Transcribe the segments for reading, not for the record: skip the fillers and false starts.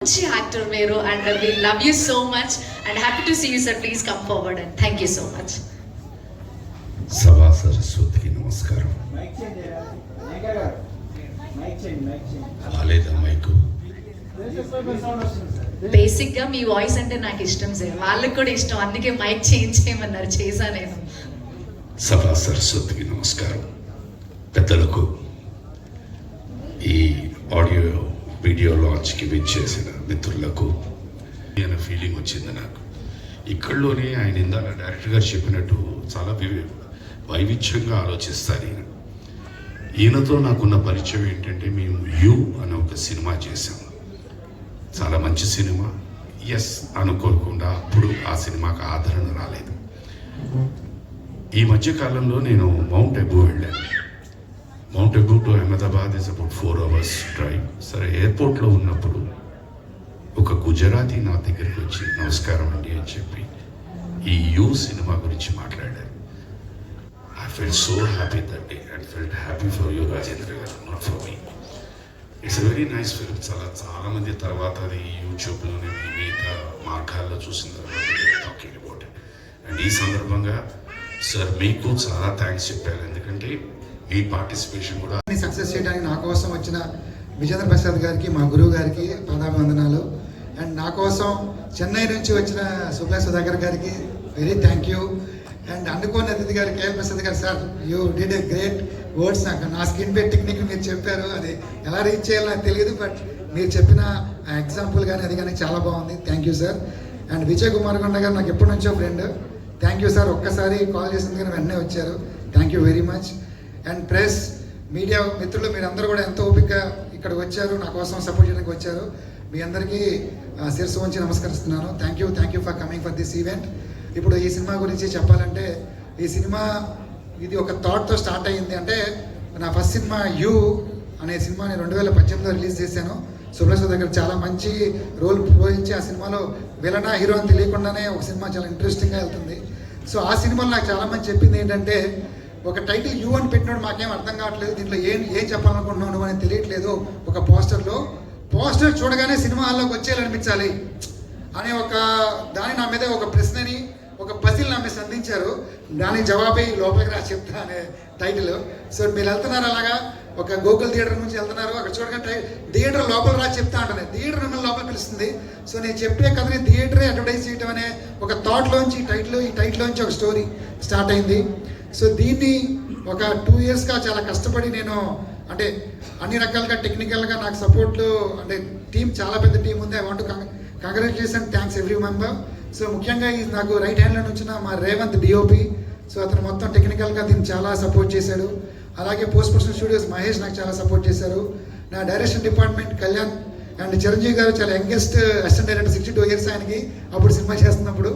మంచి యాక్టర్ మీరు and we love you so much and happy to see you sir. Please come forward and thank you so much. సభా సరస్వతికి నమస్కారం. రాలేదా mic? Basic గా మీ voice అంటే నాకు ఇష్టం సార్, వాళ్ళకి కూడా ఇష్టం, అందుకే మైక్ చేంజ్ చేయమన్నారు, చేశా నేను. సభా సరస్వతికి నమస్కారం. పెద్దలకు, ఈ ఆడియో వీడియో లాంచ్కి విచ్చేసిన మిత్రులకు అనే ఫీలింగ్ వచ్చింది నాకు. ఇక్కడలోనే ఆయన ఇందాక డైరెక్టర్ గారు చెప్పినట్టు చాలా వైవిధ్యంగా ఆలోచిస్తారు ఈయనతో నాకున్న పరిచయం ఏంటంటే, మేము యూ అనే ఒక సినిమా చేశాము. చాలా మంచి సినిమా. ఎస్ అనుకోకుండా అప్పుడు ఆ సినిమాకి ఆదరణ రాలేదు. ఈ మధ్యకాలంలో నేను మౌంట్ అబూ వెళ్ళాను. Mount Abu to Ahmedabad is about 4 hours drive. సరే, ఎయిర్పోర్ట్లో ఉన్నప్పుడు ఒక గుజరాతీ నా దగ్గరికి వచ్చి నమస్కారం అండి అని చెప్పి ఈ యూ సినిమా గురించి మాట్లాడారు. I felt so happy that day and felt happy for you, Rajendra garu, not for me. It's a very nice film. చాలా మంది తర్వాత అది యూట్యూబ్లోనే మిగతా మార్గాల్లో చూసిన తర్వాత టాకింగ్ అబౌట్ ఇట్. అండ్ ఈ సందర్భంగా సార్ మీకు చాలా థ్యాంక్స్ చెప్పారు, ఎందుకంటే మీ పార్టిసిపేషన్ కూడా సక్సెస్ చేయడానికి నా కోసం వచ్చిన విజేంద్ర ప్రసాద్ గారికి, మా గురువు గారికి పాదాభివందనాలు. అండ్ నా కోసం చెన్నై నుంచి వచ్చిన సుబ్లా సుధాకర్ గారికి వెరీ థ్యాంక్ యూ. అండ్ అనుకోని అతిథి గారు కేఎల్ ప్రసాద్ గారు, sir you did a great words. నాకు నా స్కిన్ పే టెక్నిక్ మీరు చెప్పారు, అది ఎలా రీచ్ చేయాలో నాకు తెలియదు, బట్ మీరు చెప్పిన ఎగ్జాంపుల్ కానీ అది కానీ చాలా బాగుంది. Thank you sir. And Vijay Kumar కొండ గారు నాకు ఎప్పటి నుంచో ఫ్రెండ్. థ్యాంక్ యూ సార్, ఒక్కసారి కాల్ చేసింది కానీ వెంటనే వచ్చారు. Thank you very much. And press media మిత్రులు, మీరందరూ కూడా ఎంతో ఓపిక ఇక్కడ వచ్చారు, నా కోసం సపోర్ట్ చేయడానికి వచ్చారు. మీ అందరికీ శిరస్సు వంచి నమస్కరిస్తున్నాను. Thank you for coming for this event. ఇప్పుడు ఈ సినిమా గురించి చెప్పాలంటే, ఈ సినిమా ఇది ఒక థాట్తో స్టార్ట్ అయ్యింది. అంటే నా ఫస్ట్ సినిమా యూ అనే సినిమాని 2018లో రిలీజ్ చేశాను. సుబ్రహ్మణ్య దగ్గర చాలా మంచి రోల్ పోయించి ఆ సినిమాలో విలనా హీరో అని తెలియకుండానే ఒక సినిమా చాలా ఇంట్రెస్టింగ్గా వెళ్తుంది. సో ఆ సినిమాలో నాకు చాలా మంది చెప్పింది ఏంటంటే, ఒక టైటిల్ యూ అని పెట్టినప్పుడు మాకేం అర్థం కావట్లేదు, దీంట్లో ఏం చెప్పాలనుకుంటున్నాను అని తెలియట్లేదు. ఒక పోస్టర్ చూడగానే సినిమా హాల్లోకి వచ్చేయాలనిపించాలి అనే ఒక దాని నా మీద ఒక ప్రశ్నని, ఒక పజిల్ నా మీద సంధించారు. దానికి జవాబే లోపలికి రా చెప్తా అనే టైటిల్. సో మీరు వెళ్తున్నారు అలాగా, ఒక గోకుల్ థియేటర్ నుంచి వెళ్తున్నారు, అక్కడ చూడగానే థియేటర్ లోపల రా చెప్తా అంటాను, థియేటర్ మిమ్మల్ని లోపల పిలుస్తుంది. సో నేను చెప్పే కథని థియేటరే అడ్వర్టైజ్ చేయడం అనే ఒక థాట్లోంచి ఈ టైటిల్లోంచి ఒక స్టోరీ స్టార్ట్ అయింది. సో దీన్ని ఒక 2 yearsగా చాలా కష్టపడి నేను, అంటే అన్ని రకాలుగా టెక్నికల్గా నాకు సపోర్ట్లు, అంటే టీం చాలా పెద్ద టీం ఉంది. I want to congratulation, thanks every member. So ముఖ్యంగా ఈ నాకు రైట్ హ్యాండ్లో నుంచిన మా రేవంత్ డిఓపి. సో అతను మొత్తం టెక్నికల్గా దీన్ని చాలా సపోర్ట్ చేశాడు. అలాగే పోస్ట్ ప్రొడక్షన్ స్టూడియోస్ మహేష్ నాకు చాలా సపోర్ట్ చేశారు. నా direction department Kalyan and Chiranjeevi గారు చాలా యంగెస్ట్ అసిస్టెంట్ డైరెక్టర్, 62 years ఆయనకి అప్పుడు సినిమా చేస్తున్నప్పుడు.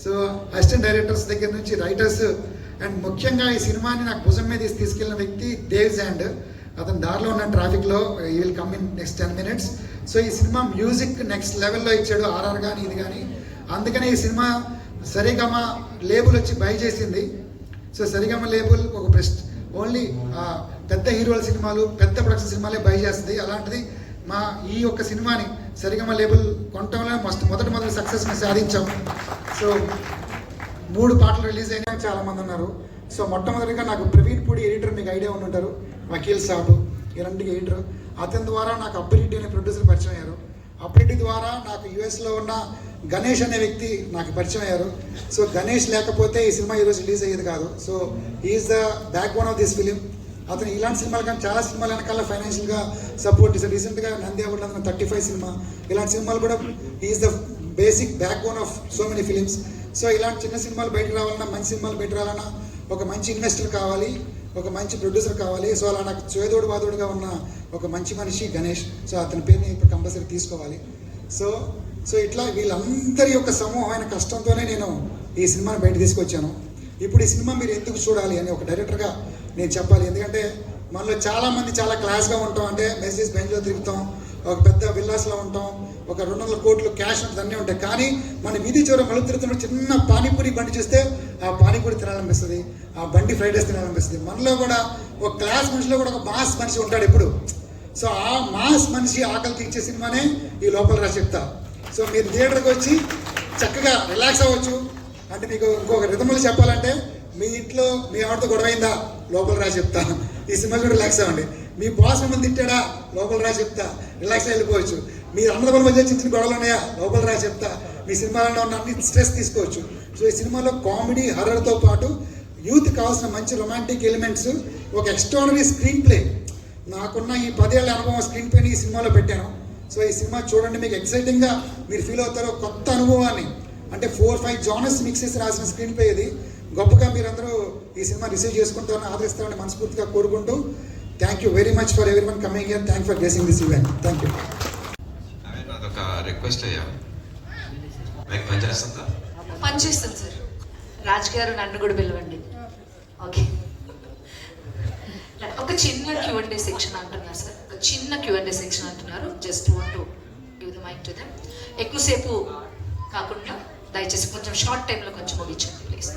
సో అసిస్టెంట్ డైరెక్టర్స్ దగ్గర నుంచి రైటర్స్, అండ్ ముఖ్యంగా ఈ సినిమాని నాకు భుజం మీద తీసుకెళ్ళిన వ్యక్తి దేవ్ జాండ్. అతను దారిలో ఉన్న ట్రాఫిక్లో ఈ will come in next 10 minutes. So ఈ సినిమా మ్యూజిక్ నెక్స్ట్ లెవెల్లో ఇచ్చాడు, ఆర్ఆర్ కానీ ఇది కానీ. అందుకనే ఈ సినిమా సరిగమ లేబుల్ వచ్చి బై చేసింది. సో సరిగమ లేబుల్ ఒక ఓన్లీ పెద్ద హీరోల సినిమాలు, పెద్ద ప్రొడక్షన్ సినిమాలే బై చేస్తుంది. అలాంటిది మా ఈ యొక్క సినిమాని సరిగమ లేబుల్ కొనటంలో మొదటి సక్సెస్ని సాధించాం. సో 3 పాటలు రిలీజ్ అయినా చాలా మంది ఉన్నారు. సో మొట్టమొదటిగా నాకు ప్రవీణ్ పూడి ఎడిటర్, మీకు ఐడియా ఉండి ఉంటారు, వకీల్ సాబు ఇలాంటికి ఎడిటర్. అతని ద్వారా నాకు అప్పిరెడ్డి అనే ప్రొడ్యూసర్ పరిచయం అయ్యారు. అప్పిరెడ్డి ద్వారా నాకు యుఎస్లో ఉన్న గణేష్ అనే వ్యక్తి నాకు పరిచయం అయ్యారు. సో గణేష్ లేకపోతే ఈ సినిమా ఈరోజు రిలీజ్ అయ్యేది కాదు. So is the back bone of this film. అతను ఇలాంటి సినిమాలు కానీ చాలా సినిమాలు వెనకాల ఫైనాన్షియల్గా సపోర్ట్ చేశారు. రీసెంట్గా నంది అవార్డు అతను 35 సినిమా, ఇలాంటి సినిమాలు కూడా is the basic back bone of so many films. So ఇలాంటి చిన్న సినిమాలు బయటకు రావాలన్నా, మంచి సినిమాలు బయట రావాలన్నా ఒక మంచి ఇన్వెస్టర్ కావాలి, ఒక మంచి ప్రొడ్యూసర్ కావాలి. సో అలా నాకు చేదోడు వాదోడుగా ఉన్న ఒక మంచి మనిషి గణేష్. సో అతని పేరుని ఇప్పుడు కంపల్సరీ తీసుకోవాలి. సో ఇట్లా వీళ్ళందరి యొక్క సమూహమైన కష్టంతోనే నేను ఈ సినిమాని బయట తీసుకొచ్చాను. ఇప్పుడు ఈ సినిమా మీరు ఎందుకు చూడాలి అని ఒక డైరెక్టర్గా నేను చెప్పాలి. ఎందుకంటే మనలో చాలామంది చాలా క్లాస్గా ఉంటాం, అంటే మెసేజ్ బెంచ్లో తిరుగుతాం, ఒక పెద్ద విల్లాస్లో ఉంటాం, ఒక 200 కోట్లు క్యాష్ ఉంటుంది, అన్నీ ఉంటాయి. కానీ మన వీధి చివర మలుపు తిరుగుతున్న చిన్న పానీపూరి బండి చూస్తే ఆ పానీపూరి తినాలనిపిస్తుంది, ఆ బండి ఫ్రైడ్ రైస్ తినాలనిపిస్తుంది. మనలో కూడా ఒక క్లాస్ మనిషిలో కూడా ఒక మాస్ మనిషి ఉంటాడు. ఎప్పుడు సో ఆ మాస్ మనిషి ఆకలి తీర్చే సినిమానే ఈ లోపల రా చెప్తా. సో మీరు థియేటర్కి వచ్చి చక్కగా రిలాక్స్ అవ్వచ్చు. అంటే మీకు ఇంకొక రిథములు చెప్పాలంటే, మీ ఇంట్లో మీ ఆవిడతో గొడవైందా, లోపల రా చెప్తా, ఈ సినిమా చూడ రిలాక్స్ అవ్వండి. మీ బాస్ మిమ్మల్ని తిట్టాడా, లోపల రా చెప్తా, రిలాక్స్ వెళ్ళిపోవచ్చు. మీ అన్నదమ్ముల మధ్య చిన్న చిన్న గొడవలు ఉన్నాయా, లోపల రా చెప్తా, మీ సినిమాలో ఉన్న అన్ని స్ట్రెస్ తీసుకోవచ్చు. సో ఈ సినిమాలో కామెడీ హర్రర్తో పాటు యూత్ కావాల్సిన మంచి రొమాంటిక్ ఎలిమెంట్స్, ఒక ఎక్స్ట్రానరీ స్క్రీన్ ప్లే. నాకున్న ఈ 10 ఏళ్ల అనుభవం స్క్రీన్ ప్లేని ఈ సినిమాలో పెట్టాను. సో ఈ సినిమా చూడండి, మీకు ఎక్సైటింగ్గా మీరు ఫీల్ అవుతారో, కొత్త అనుభవాన్ని. అంటే 4-5 జానర్స్ మిక్స్ చేసి రాసిన స్క్రీన్ ప్లే ఇది. గొప్పగా మీరందరూ ఈ సినిమా రిసీవ్ చేసుకుంటారని, ఆదరిస్తారని మనస్ఫూర్తిగా కోరుకుంటూ, thank you very much for every one coming here. Thank for blessing this event. Thank you. అదొక రిక్వెస్ట్ అయ్యా, మీకు పని చేస్తుందా? పనిచేస్తుంది సార్. రాజ్ గారు నన్ను కూడా పిలవండి. ఓకే, ఒక చిన్న Q&A సెక్షన్ అంటున్నారు సార్, ఒక చిన్న Q&A సెక్షన్ అంటున్నారు. Just want to give the mic to them. ఎక్కువసేపు కాకుండా దయచేసి కొంచెం షార్ట్ టైంలో కొంచెం ముగించండి ప్లీజ్.